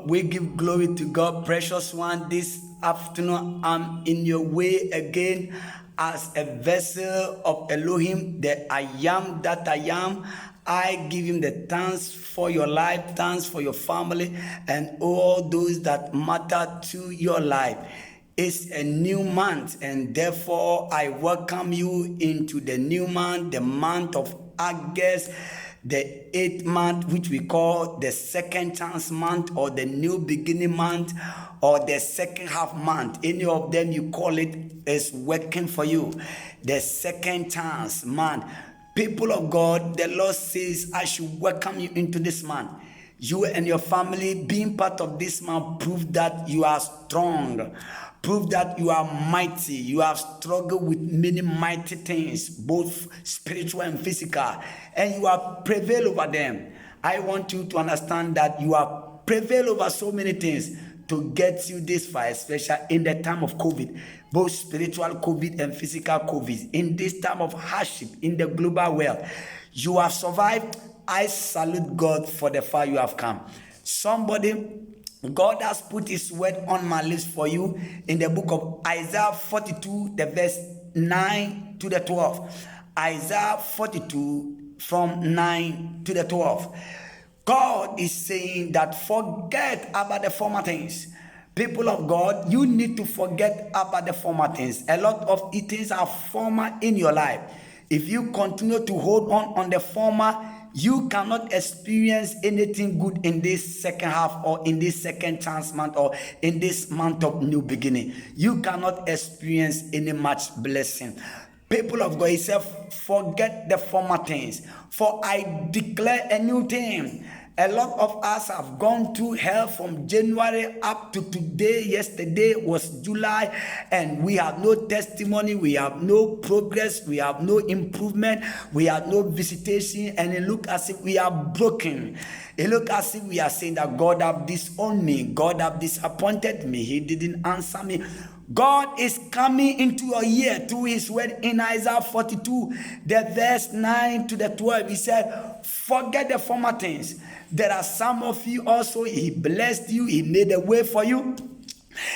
We give glory to God, precious one. This afternoon, I'm in your way again as a vessel of Elohim, the I am that I am. I give him the thanks for your life, thanks for your family, and all those that matter to your life. It's a new month, and therefore I welcome you into the new month, the month of August, the 8th month, which we call the second chance month, or the new beginning month, or the second half month. Any of them you call it is working for you. The second chance month. People of God, the Lord says I should welcome you into this month. You and your family being part of this month prove that you are strong. Prove that you are mighty. You have struggled with many mighty things, both spiritual and physical, and you have prevailed over them. I want you to understand that you have prevailed over so many things to get you this far, especially in the time of COVID, both spiritual COVID and physical COVID. In this time of hardship in the global world, you have survived. I salute God for the far you have come. God has put his word on my lips for you in the book of Isaiah 42, the verse 9 to the 12. Isaiah 42 from 9 to the 12. God is saying that forget about the former things. People of God, you need to forget about the former things. A lot of things are former in your life. If you continue to hold on the former, you cannot experience anything good in this second half, or in this second chance month, or in this month of new beginning. You cannot experience any much blessing. People of God, he said, forget the former things, for I declare a new thing. A lot of us have gone through hell from January up to today. Yesterday was July, and we have no testimony, we have no progress, we have no improvement, we have no visitation, and it looks as if we are broken. It looks as if we are saying that God have disowned me, God have disappointed me, he didn't answer me. God is coming into your ear through his word in Isaiah 42, the verse 9 to the 12. He said, forget the former things. There are some of you also, he blessed you, he made a way for you.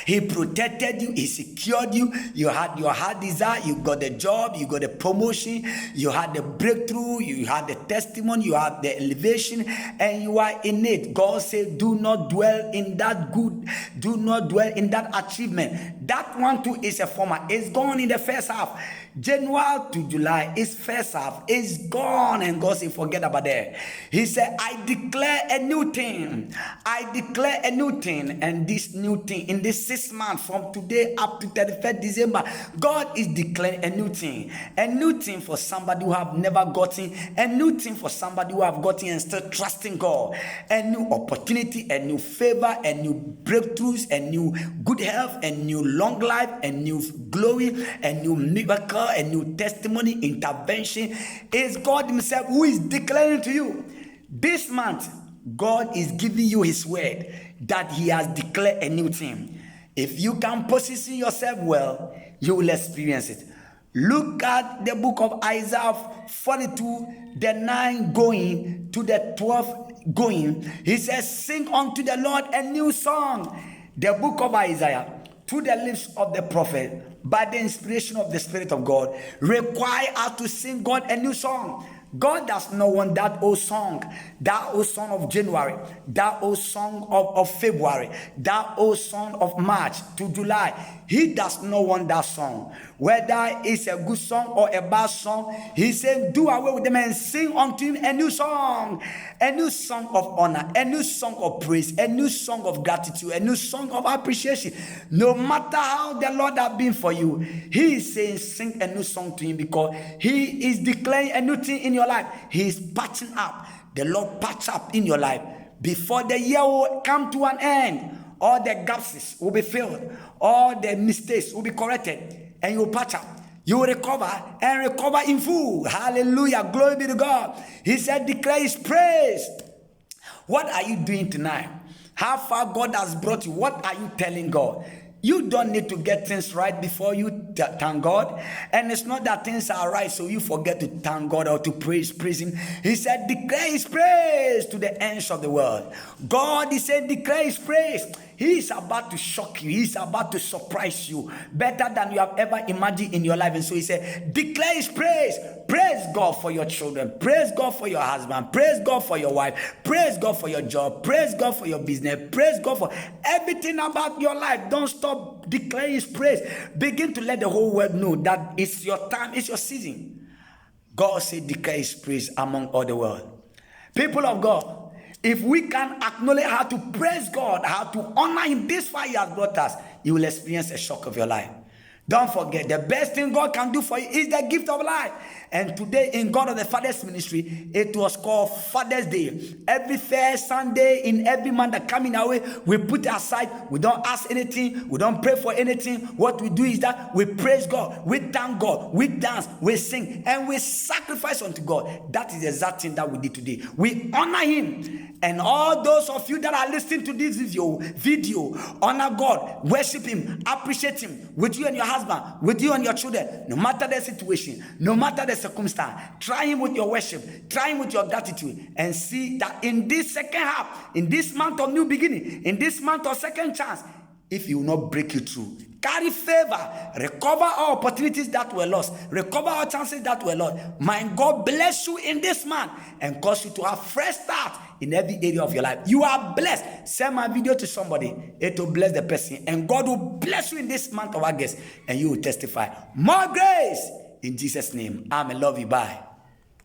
He protected you, he secured you, you had your heart desire, you got the job, you got the promotion, you had the breakthrough, you had the testimony, you had the elevation, and you are in it. God said, do not dwell in that good, do not dwell in that achievement. That one too is a former, it's gone in the first half. January to July is first half, it's gone, and God said, forget about that. He said, I declare a new thing. I declare a new thing, and this new thing in this 6 months from today up to 31st December, God is declaring a new thing for somebody who have never gotten, a new thing for somebody who have gotten and still trusting God, a new opportunity, a new favor, a new breakthroughs, a new good health, a new long life, a new glory, a new miracle, a new testimony, intervention. Is God himself who is declaring to you this month. God is giving you his word that he has declared a new thing. If you can position yourself well, you will experience it. Look at the book of Isaiah 42, the 9 going to the 12 going. He says, sing unto the Lord a new song. The book of Isaiah, through the lips of the prophet, by the inspiration of the Spirit of God, require us to sing God a new song. God does not want that old song of January, that old song of February, that old song of March to July. He does not want that song. Whether it's a good song or a bad song, he said, do away with them and sing unto him a new song of honor, a new song of praise, a new song of gratitude, a new song of appreciation. No matter how the Lord has been for you, he is saying, sing a new song to him, because he is declaring a new thing in your life. He is patching up. The Lord patch up in your life before the year will come to an end. All the gaps will be filled, all the mistakes will be corrected, and you will patch up. You will recover and recover in full. Hallelujah. Glory be to God. He said, declare his praise. What are you doing tonight? How far God has brought you? What are you telling God? You don't need to get things right before you thank God. And it's not that things are right, so you forget to thank God or to praise Him. He said, declare His praise to the ends of the world. God, He said, declare His praise. He is about to shock you. He is about to surprise you better than you have ever imagined in your life. And so He said, declare His praise. Praise God for your children. Praise God for your husband. Praise God for your wife. Praise God for your job. Praise God for your business. Praise God for everything about your life. Don't stop declaring His praise. Begin to let the whole world know that it's your time, it's your season. God said, declare His praise among all the world. People of God, if we can acknowledge how to praise God, how to honor Him this far He has brought us, you will experience a shock of your life. Don't forget, the best thing God can do for you is the gift of life. And today in God of the Father's Ministry, it was called Father's Day. Every first Sunday in every month that coming our way, we put it aside. We don't ask anything. We don't pray for anything. What we do is that we praise God. We thank God. We dance. We sing. And we sacrifice unto God. That is the exact thing that we did today. We honor Him. And all those of you that are listening to this video, honor God, worship Him, appreciate Him with you and your husband, with you and your children, no matter the situation, no matter the circumstance. Try Him with your worship, try Him with your gratitude, and see that in this second half, in this month of new beginning, in this month of second chance, if He will not break you through, carry favor, recover all opportunities that were lost, recover all chances that were lost. My God bless you in this month and cause you to have fresh start in every area of your life. You are blessed. Send my video to somebody. It will bless the person, and God will bless you in this month of August, and you will testify. More grace in Jesus' name. Amen. Love you. Bye.